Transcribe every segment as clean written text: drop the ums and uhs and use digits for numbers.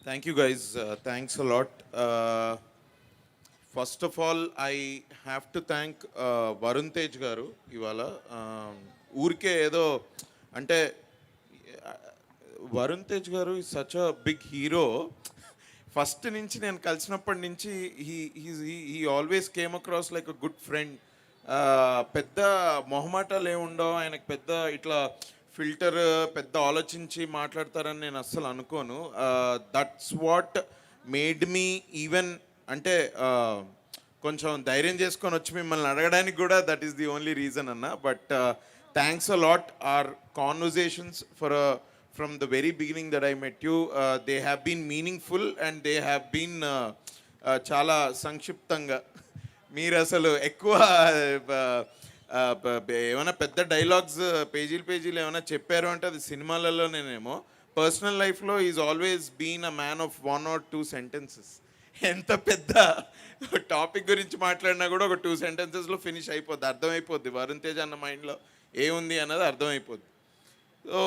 Thank you guys. Thanks a lot. First of all, I have to thank Varun Tej garu ఇవాళ ఊరికే ఏదో అంటే Varun Tej garu is such a big hero. First నుంచి నేను కలిసినప్పటి నుంచి he always came across like a good friend. పెద్ద మొహమాటాలు ఏముండవు ఆయనకు, పెద్ద ఇట్లా ఫిల్టర్ పెద్ద ఆలోచించి మాట్లాడతారని నేను అస్సలు అనుకోను. That's what made me even అంటే కొంచెం ధైర్యం చేసుకొని వచ్చి మిమ్మల్ని అడగడానికి కూడా that is the only reason అన్న. But thanks a lot. Our conversations for from the very beginning that I met you, they have been meaningful and they have been చాలా సంక్షిప్తంగా. మీరు అసలు ఎక్కువ ఏమైనా పెద్ద డైలాగ్స్ పేజీలు ఏమైనా చెప్పారు అంటే అది సినిమాలలోనేమో. పర్సనల్ లైఫ్లో is always been a man of 1 or 2 sentences. ఎంత పెద్ద టాపిక్ గురించి మాట్లాడినా కూడా ఒక 2 సెంటెన్సెస్లో ఫినిష్ అయిపోద్ది, అర్థమైపోద్ది. వరుణ్ తేజ్ అన్న మైండ్లో ఏముంది అన్నది అర్థమైపోద్ది. So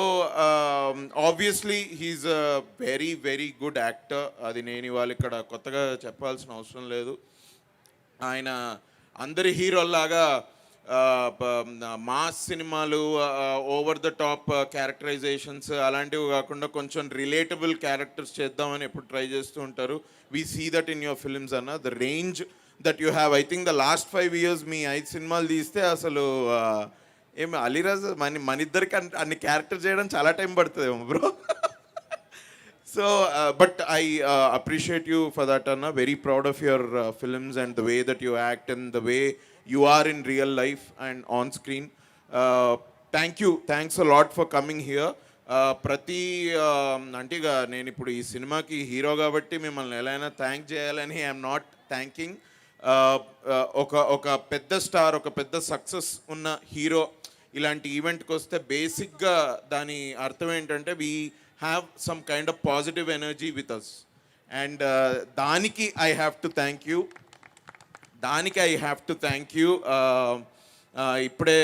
obviously he is a very very good actor. అది నేను ఇవాళ ఇక్కడ కొత్తగా చెప్పాల్సిన అవసరం లేదు. ఆయన అందరి హీరోల్లాగా మాస్ సినిమాలు, ఓవర్ ద టాప్ క్యారెక్టరైజేషన్స్ అలాంటివి కాకుండా కొంచెం రిలేటబుల్ క్యారెక్టర్స్ చేద్దామని ఎప్పుడు ట్రై చేస్తూ ఉంటారు. We see that in your films అన్న. The range that you have, I think the last 5 years మీ 5 సినిమాలు తీస్తే అసలు ఏమి అలీరాజ్ మన ఇద్దరికి అన్ని క్యారెక్టర్ చేయడం చాలా టైం పడుతుందేమో bro. So but I appreciate you for that అన్న. Very proud of your films and the way that you act and the way you are in real life and on screen. Thanks a lot for coming here. ప్రతి అంటే ఇక నేను ఇప్పుడు ఈ సినిమాకి hero కాబట్టి మిమ్మల్ని ఎలా అయినా థ్యాంక్ చేయాలని ఐఎమ్ నాట్ థ్యాంకింగ్. ఒక పెద్ద స్టార్, ఒక పెద్ద సక్సెస్ ఉన్న హీరో ఇలాంటి ఈవెంట్కి వస్తే బేసిక్గా దాని అర్థం ఏంటంటే we have some kind of positive energy with us. And దానికి I have to thank you. ఇప్పుడే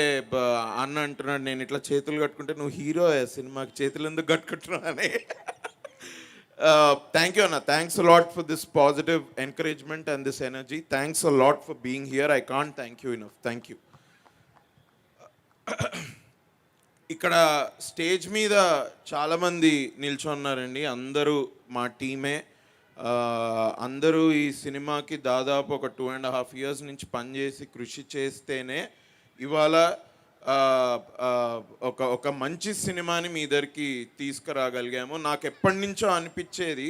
అన్న అంటున్నాడు నేను ఇట్లా చేతులు కట్టుకుంటే నువ్వు హీరో సినిమాకి చేతులు ఎందుకు కట్టుకుంటున్నావు అని. Thank you, Anna. Thanks a lot for this positive encouragement and this energy. Thanks a lot for being here. I can't thank you enough. Thank you. ఇక్కడ స్టేజ్ మీద చాలామంది నిల్చున్నారండి. అందరూ మా టీమే. అందరూ ఈ సినిమాకి దాదాపు ఒక 2.5 years నుంచి పనిచేసి కృషి చేస్తేనే ఇవాళ ఒక మంచి సినిమాని మీ దగ్గరికి తీసుకురాగలిగాము. నాకు ఎప్పటి నుంచో అనిపించేది,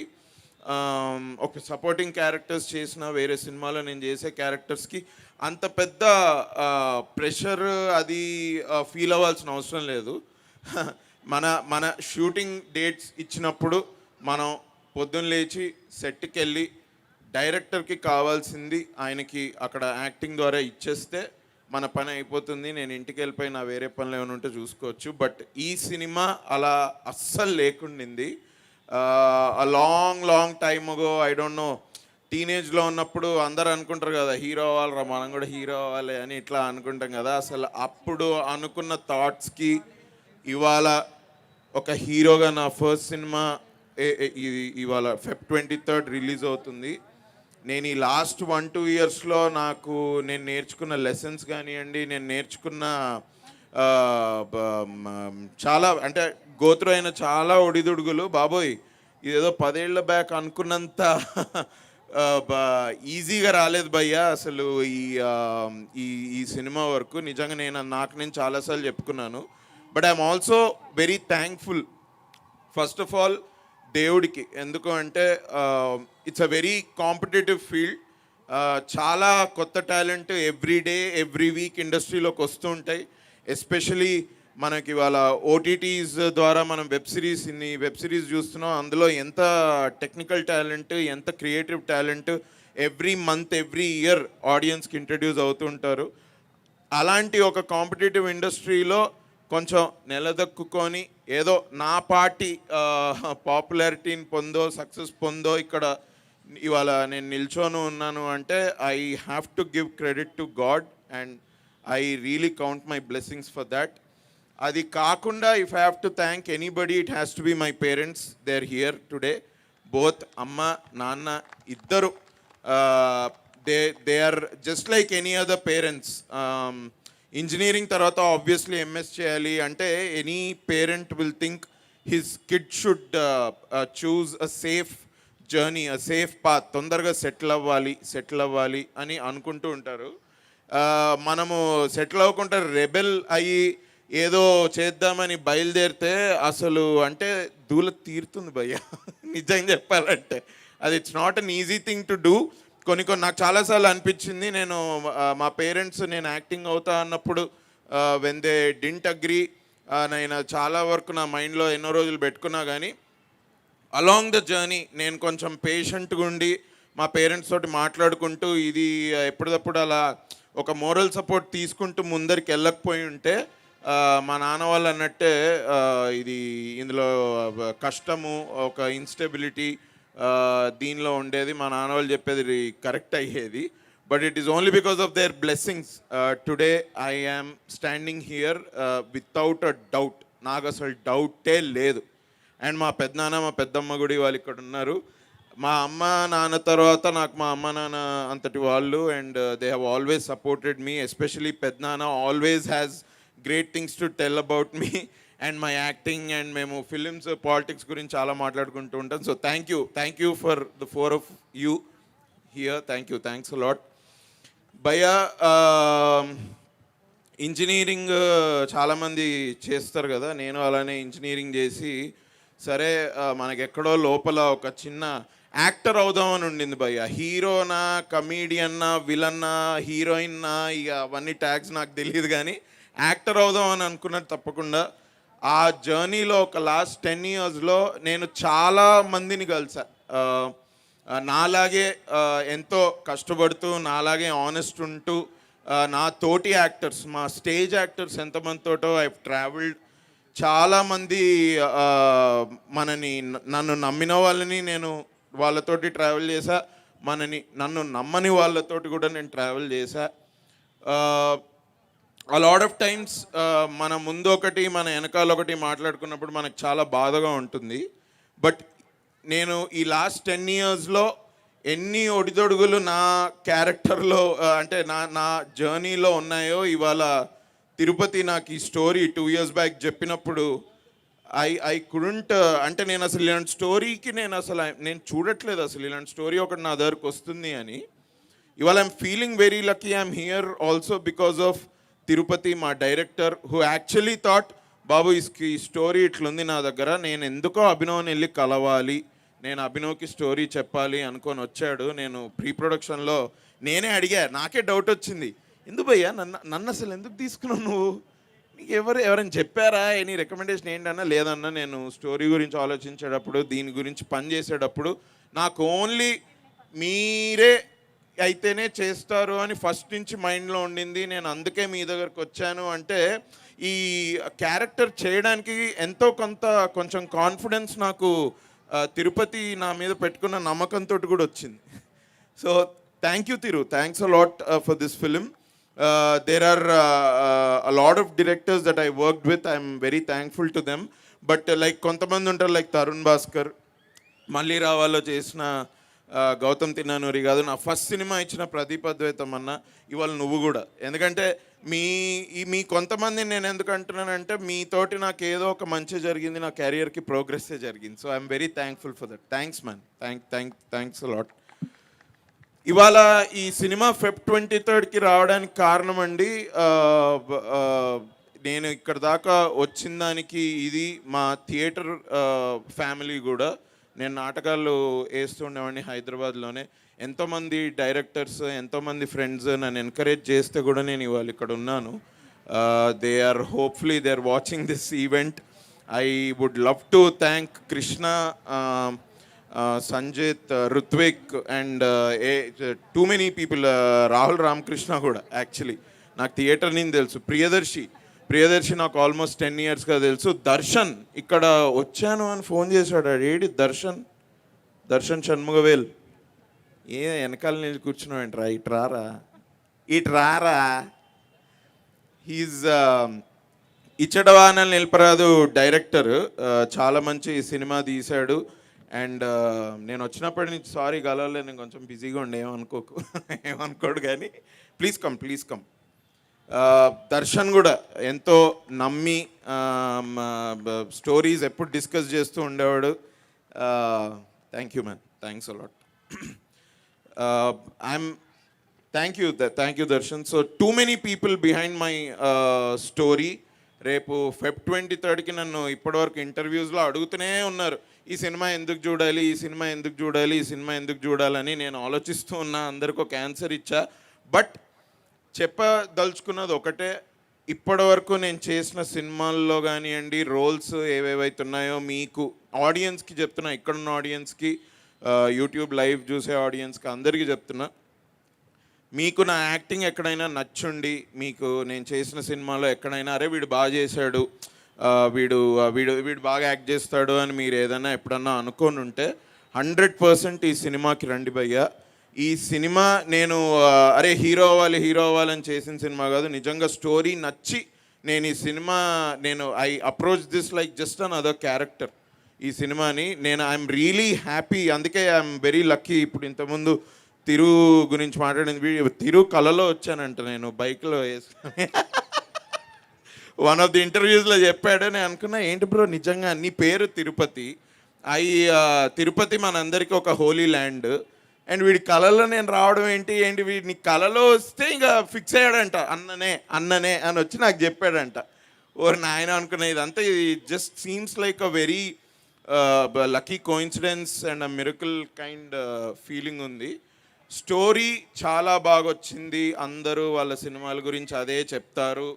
ఒక సపోర్టింగ్ క్యారెక్టర్స్ చేసిన వేరే సినిమాలో నేను చేసే క్యారెక్టర్స్కి అంత పెద్ద ప్రెషర్ అది ఫీల్ అవ్వాల్సిన అవసరం లేదు. మన షూటింగ్ డేట్స్ ఇచ్చినప్పుడు మనం పొద్దున్న లేచి సెట్కి వెళ్ళి డైరెక్టర్కి కావాల్సింది ఆయనకి అక్కడ యాక్టింగ్ ద్వారా ఇచ్చేస్తే మన పని అయిపోతుంది. నేను ఇంటికి వెళ్ళిపోయి నా వేరే పనులు ఏమైనా ఉంటే చూసుకోవచ్చు. బట్ ఈ సినిమా అలా అస్సలు లేకుండింది. Long time ago, I don't know, టీనేజ్లో ఉన్నప్పుడు అందరు అనుకుంటారు కదా హీరో అవ్వాలిరా మనం కూడా హీరో అవ్వాలి అని ఇట్లా అనుకుంటాం కదా. అసలు అప్పుడు అనుకున్న థాట్స్కి ఇవాళ ఒక హీరోగా నా ఫస్ట్ సినిమా ఇవాళ Feb 23rd రిలీజ్ అవుతుంది. నేను ఈ లాస్ట్ 1-2 yearsలో నేను నేర్చుకున్న లెసన్స్ కానివ్వండి, నేను నేర్చుకున్న చాలా అంటే గోత్రు అయిన చాలా ఒడిదుడుగులు, బాబోయ్ ఇదేదో 10 ఏళ్ల బ్యాక్ అనుకున్నంత ఈజీగా రాలేదు భయ్యా అసలు ఈ సినిమా వరకు. నిజంగా నేను చాలాసార్లు చెప్పుకున్నాను. But I'm also very thankful first of all దేవుడికి. ఎందుకు అంటే it's a very competitive field. చాలా కొత్త talent every day every week ఇండస్ట్రీలోకి వస్తూ ఉంటాయి. ఎస్పెషలీ మనకి ఇవాళ ఓటీటీస్ ద్వారా మనం వెబ్ సిరీస్ చూస్తున్నాం. అందులో ఎంత టెక్నికల్ టాలెంట్, ఎంత creative talent every month every year ఆడియన్స్కి ఇంట్రడ్యూస్ అవుతుంటారు. అలాంటి ఒక కాంపిటేటివ్ ఇండస్ట్రీలో కొంచెం నిలదొక్కుని ఏదో నా పార్టీ పాపులారిటీని సక్సెస్ పొందో ఇక్కడ ఇవాళ నేను నిల్చొని ఉన్నాను అంటే I have to give credit to God and I really count my blessings for that. అది కాకుండా if I have to thank anybody, it has to be my parents. They are here today. Both అమ్మ నాన్న ఇద్దరు they are just like any other parents. Engineering తర్వాత obviously MS చేయాలి అంటే any parent will think his kid should choose a safe journey, a safe path, తొందరగా settle అవ్వాలి అని అనుకుంటూ ఉంటారు. మనము సెటిల్ అవ్వకుండా రెబెల్ అయ్యి ఏదో చేద్దామని బయలుదేరితే అసలు అంటే దూల తీరుతుంది భయ్య. నిజంగా చెప్పాలంటే అది it's not an easy thing to do. కొన్ని నాకు చాలాసార్లు అనిపించింది, నేను మా పేరెంట్స్ నేను యాక్టింగ్ అవుతా అన్నప్పుడు వెన్ దే డింట్ అగ్రీ, నేను చాలా వరకు నా మైండ్లో ఎన్నో రోజులు పెట్టుకున్నా కానీ అలాంగ్ ద జర్నీ నేను కొంచెం పేషెంట్గా ఉండి మా పేరెంట్స్ తోటి మాట్లాడుకుంటూ ఇది ఎప్పటికప్పుడు అలా ఒక మోరల్ సపోర్ట్ తీసుకుంటూ ముందరికి వెళ్ళకపోయి ఉంటే మా నాన్న వాళ్ళు అన్నట్టే ఇది ఇందులో కష్టము, ఒక ఇన్స్టెబిలిటీ దీనిలో ఉండేది. మా నాన్న వాళ్ళు చెప్పేది కరెక్ట్ అయ్యేది. But it is only because of their blessings today I am standing here without a doubt. నాకు అసలు డౌటే లేదు. అండ్ మా పెద్దనాన్న మా పెద్దమ్మ గుడి వాళ్ళు ఇక్కడ ఉన్నారు. మా అమ్మ నాన్న తర్వాత నాకు మా అమ్మ నాన్న అంతటి వాళ్ళు, and they have always supported me. Especially పెద్దనాన్న always has great things to tell about me and my acting. And మేము ఫిలిమ్స్ పాలిటిక్స్ గురించి చాలా మాట్లాడుకుంటూ ఉంటాం. So thank you for the four of you here. Thanks lot భయ్యా. Engineering చాలామంది చేస్తారు కదా, నేను అలానే ఇంజనీరింగ్ చేసి సరే మనకెక్కడో లోపల ఒక చిన్న యాక్టర్ అవుదామని ఉండింది భయ్య. హీరోనా, కమీడియన్నా, విలన్నా, హీరోయిన్నా, ఇక అవన్నీ ట్యాగ్స్ నాకు తెలియదు కానీ యాక్టర్ అవుదామని అనుకున్నది తప్పకుండా. ఆ జర్నీలో ఒక లాస్ట్ 10 yearsలో నేను చాలా మందిని కలిసా, నాలాగే ఎంతో కష్టపడుతూ, నాలాగే ఆనెస్ట్ ఉంటూ, నా తోటి యాక్టర్స్, మా స్టేజ్ యాక్టర్స్ ఎంతమందితోటో ఐ ట్రావెల్డ్. చాలామంది నన్ను నమ్మిన వాళ్ళని నేను వాళ్ళతోటి ట్రావెల్ చేశా, నన్ను నమ్మని వాళ్ళతోటి కూడా నేను ట్రావెల్ చేశా. ఆ లాట్ ఆఫ్ టైమ్స్ మన ముందు ఒకటి మన వెనకాల ఒకటి మాట్లాడుకున్నప్పుడు మనకు చాలా బాధగా ఉంటుంది. బట్ నేను ఈ లాస్ట్ 10 yearsలో ఎన్ని ఒడిదొడుగులు నా క్యారెక్టర్లో అంటే నా జర్నీలో ఉన్నాయో, ఇవాళ తిరుపతి నాకు ఈ స్టోరీ 2 years బ్యాక్ చెప్పినప్పుడు ఐ కుడెంట్, అంటే నేను అసలు ఇలాంటి స్టోరీకి నేను చూడట్లేదు అసలు ఇలాంటి స్టోరీ ఒకటి నా దగ్గరకు వస్తుంది అని. ఇవాళ I'm feeling very lucky I'm here also because of Tirupati, మా డైరెక్టర్, హూ యాక్చువల్లీ థాట్ బాబు ఈ స్టోరీ ఇట్లుంది నా దగ్గర, నేను ఎందుకో అభినవ్ని వెళ్ళి కలవాలి, నేను అభినవ్కి స్టోరీ చెప్పాలి అనుకొని వచ్చాడు. నేను ప్రీ ప్రొడక్షన్లో నేనే అడిగా, నాకే డౌట్ వచ్చింది, ఎందుకు భయ్యా నన్ను అసలు ఎందుకు తీసుకున్నావు నువ్వు, నీకు ఎవరైనా చెప్పారా, ఎనీ రికమెండేషన్ ఏంటన్నా? లేదన్నా, నేను స్టోరీ గురించి ఆలోచించేటప్పుడు, దీని గురించి పని చేసేటప్పుడు నాకు ఓన్లీ మీరే అయితేనే చేస్తారు అని ఫస్ట్ నుంచి మైండ్లో ఉండింది. నేను అందుకే మీ దగ్గరకు వచ్చాను. అంటే ఈ క్యారెక్టర్ చేయడానికి ఎంతో కొంచెం కాన్ఫిడెన్స్ నాకు తిరుపతి నా మీద పెట్టుకున్న నమ్మకంతో కూడా వచ్చింది. So thank you Thiru, thanks a lot for this film. There are a lot of directors that I worked with. I'm very thankful to them. But like కొంతమంది ఉంటారు, లైక్ తరుణ్ భాస్కర్, మళ్ళీ రావాలో చేసిన గౌతమ్ తిన్నానూరి కాదు, నా ఫస్ట్ సినిమా ఇచ్చిన ప్రదీప్ అద్వైతం అన్న, ఇవాళ నువ్వు కూడా. ఎందుకంటే మీ కొంతమంది నేను ఎందుకు అంటున్నానంటే మీతోటి నాకు ఏదో ఒక మంచి జరిగింది, నా కెరియర్కి ప్రోగ్రెస్సే జరిగింది. So I'm very thankful for that. Thanks man, thanks lot. ఇవాళ ఈ సినిమా Feb 23కి రావడానికి కారణం అండి, నేను ఇక్కడ దాకా వచ్చిన దానికి ఇది మా థియేటర్ ఫ్యామిలీ కూడా. నేను నాటకాలు వేస్తుండేవాడిని హైదరాబాద్లోనే. ఎంతోమంది డైరెక్టర్స్, ఎంతోమంది ఫ్రెండ్స్ నన్ను ఎంకరేజ్ చేస్తే కూడా నేను ఇవాళ ఇక్కడ ఉన్నాను. They are hopefully they are watching this event. I would love to thank Krishna, Sanjith, Ruthvik and too many people, Rahul Ramakrishna కూడా యాక్చువల్లీ నాకు థియేటర్ నుంచి తెలుసు. ప్రియదర్శి నాకు ఆల్మోస్ట్ 10 yearsగా తెలుసు. దర్శన్ ఇక్కడ వచ్చాను అని ఫోన్ చేశాడు, ఏడి దర్శన్ షణ్ముగవేల్, వెనకాల నిలిచి కూర్చున్నావు ఏంట్రా, ఇట్రారా. హీజ్ ఇచ్చడవానల్ నిలపరాదు డైరెక్టర్, చాలా మంచి సినిమా తీశాడు. అండ్ నేను వచ్చినప్పటి నుంచి సారీ కలవలేదు, నేను కొంచెం బిజీగా ఉండే, ఏమనుకోకు ఏమనుకోడు కానీ ప్లీజ్ కమ్. దర్శన్ కూడా ఎంతో నమ్మి స్టోరీస్ ఎప్పుడు డిస్కస్ చేస్తూ ఉండేవాడు. Thank you man, thanks a lot. Thank you Darshan. So two many people behind my story. రేపు Feb 23కి నన్ను ఇప్పటివరకు ఇంటర్వ్యూస్లో అడుగుతూనే ఉన్నారు, ఈ సినిమా ఎందుకు చూడాలి, ఈ సినిమా ఎందుకు చూడాలి, ఈ సినిమా ఎందుకు చూడాలని. నేను ఆలోచిస్తూ ఉన్నా, అందరికి ఒక ఆన్సర్ ఇచ్చా. బట్ చెప్పదలుచుకున్నది ఒకటే, ఇప్పటివరకు నేను చేసిన సినిమాల్లో కానివ్వండి, రోల్స్ ఏవేవైతే ఉన్నాయో మీకు ఆడియన్స్కి చెప్తున్నా, ఇక్కడున్న ఆడియన్స్కి, యూట్యూబ్ లైవ్ చూసే ఆడియన్స్కి అందరికీ చెప్తున్నా, మీకు నా యాక్టింగ్ ఎక్కడైనా నచ్చుండి, మీకు నేను చేసిన సినిమాలో ఎక్కడైనా అరే వీడు బాగా చేశాడు, వీడు బాగా యాక్ట్ చేస్తాడు అని మీరు ఏదైనా ఎప్పుడన్నా అనుకోని ఉంటే 100% ఈ సినిమాకి రండి భయ్యా. ఈ సినిమా నేను అరే హీరో అవ్వాలని చేసిన సినిమా కాదు. నిజంగా స్టోరీ నచ్చి నేను ఈ cinema I approach this like just an other character. ఈ సినిమాని ఐఎమ్ రియలీ హ్యాపీ. అందుకే ఐఎమ్ వెరీ లక్కీ. ఇప్పుడు ఇంతకుముందు తిరు గురించి మాట్లాడింది, తిరు కళలో వచ్చానంట నేను బైక్లో వేసుకొని. వన్ ఆఫ్ ది ఇంటర్వ్యూస్లో చెప్పాడు. నేను అనుకున్నా ఏంటి బ్రో నిజంగా నీ పేరు తిరుపతి, తిరుపతి మనందరికీ ఒక హోలీ ల్యాండ్, అండ్ వీడి కళలో నేను రావడం ఏంటి వీడిని కళలో వస్తే ఇంకా ఫిక్స్ అయ్యాడంట, అన్ననే అని వచ్చి నాకు చెప్పాడంట. ఓ నాయన అనుకున్నా, ఇదంతా ఇది just seems like a very lucky coincidence and a miracle kind feeling ఉంది. స్టోరీ చాలా బాగా వచ్చింది. అందరూ వాళ్ళ సినిమాల గురించి అదే చెప్తారు.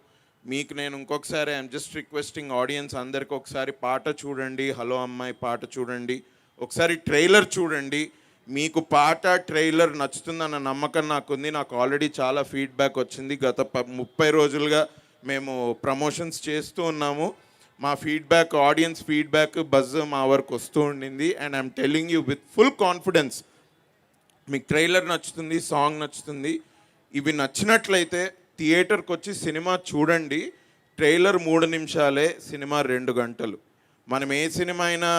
మీకు నేను ఇంకొకసారి ఐఎమ్ జస్ట్ రిక్వెస్టింగ్ ఆడియన్స్ అందరికి ఒకసారి పాట చూడండి, హలో అమ్మాయి పాట చూడండి, ఒకసారి ట్రైలర్ చూడండి. మీకు పాట ట్రైలర్ నచ్చుతుందన్న నమ్మకం నాకుంది. నాకు ఆల్రెడీ చాలా ఫీడ్బ్యాక్ వచ్చింది. గత 30 రోజులుగా మేము ప్రమోషన్స్ చేస్తూ ఉన్నాము. మా ఫీడ్బ్యాక్, ఆడియన్స్ ఫీడ్బ్యాక్, బజ్ మా వరకు వస్తూ ఉండింది. And I'm telling you with full confidence, మీకు ట్రైలర్ నచ్చుతుంది, సాంగ్ నచ్చుతుంది. ఇవి నచ్చినట్లయితే థియేటర్కి వచ్చి సినిమా చూడండి. ట్రైలర్ 3 నిమిషాలే, సినిమా 2 గంటలు. మనం ఏ సినిమా అయినా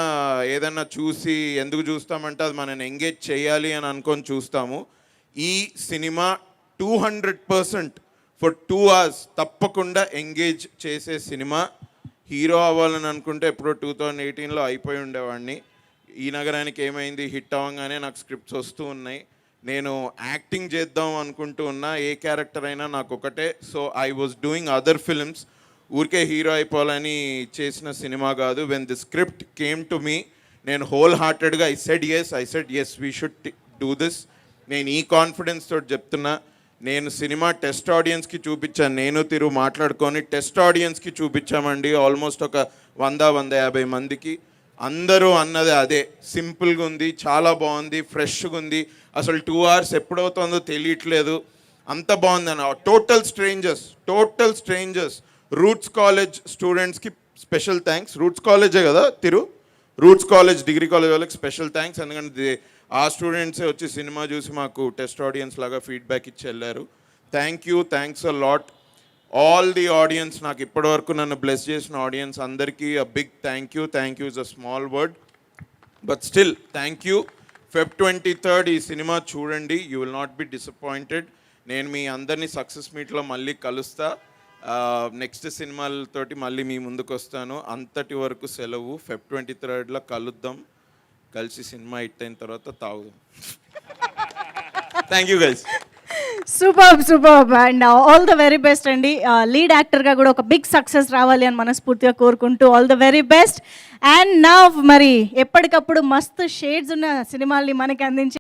ఏదన్నా చూసి ఎందుకు చూస్తామంటే అది మనని ఎంగేజ్ చేయాలి అని అనుకొని చూస్తాము. ఈ సినిమా 200% ఫర్ 2 hours తప్పకుండా ఎంగేజ్ చేసే సినిమా. హీరో అవ్వాలని అనుకుంటే ఎప్పుడో 2018లో అయిపోయి ఉండేవాడిని. ఈ నగరానికి ఏమైంది హిట్ అవ్వగానే నాకు స్క్రిప్ట్స్ వస్తూ ఉన్నాయి. నేను యాక్టింగ్ చేద్దాం అనుకుంటూ ఉన్నా, ఏ క్యారెక్టర్ అయినా నాకు ఒకటే. So I was doing other films. ఊరికే హీరో అయిపోవాలని చేసిన సినిమా కాదు. When the script came to me, నేను హోల్ హార్టెడ్గా I said yes we should do this. నేను ఈ కాన్ఫిడెన్స్ తోటి చెప్తున్నా. నేను సినిమా టెస్ట్ ఆడియన్స్కి చూపించాను, నేను తిరు మాట్లాడుకొని టెస్ట్ ఆడియన్స్కి చూపించామండి. ఆల్మోస్ట్ ఒక 100-150 మందికి. అందరూ అన్నది అదే, సింపుల్గా ఉంది, చాలా బాగుంది, ఫ్రెష్గా ఉంది, అసలు 2 hours ఎప్పుడవుతుందో తెలియట్లేదు, అంత బాగుంది అన్న. టోటల్ స్ట్రేంజర్స్ రూట్స్ కాలేజ్ స్టూడెంట్స్కి స్పెషల్ థ్యాంక్స్. రూట్స్ కాలేజే కదా తిరు, రూట్స్ కాలేజ్ డిగ్రీ కాలేజ్ వాళ్ళకి స్పెషల్ థ్యాంక్స్. ఎందుకంటే ఆ స్టూడెంట్సే వచ్చి సినిమా చూసి మాకు టెస్ట్ ఆడియన్స్ లాగా ఫీడ్బ్యాక్ ఇచ్చి వెళ్ళారు. Thanks a lot all the audience. నాకు ఇప్పటివరకు నన్ను బ్లెస్ చేసిన ఆడియన్స్ అందరికీ a big thank you is a small word but still thank you. Feb 23 ఈ సినిమా చూడండి, you will not be disappointed. నేను మీ అందరినీ సక్సెస్ మీట్లో మళ్ళీ కలుస్తా. నెక్స్ట్ సినిమాలతోటి మళ్ళీ మీ ముందుకు వస్తాను. అంతటి వరకు సెలవు. Feb 23లో కలుద్దాం, కలిసి సినిమా హిట్ అయిన తర్వాత తాగుదాం. Thank you guys. Super and all the very best అండి. లీడ్ యాక్టర్గా కూడా ఒక బిగ్ సక్సెస్ రావాలి అని మనస్ఫూర్తిగా కోరుకుంటూ all the very best. And నా మరి ఎప్పటికప్పుడు మస్తు షేడ్స్ ఉన్న సినిమాల్ని మనకి అందించి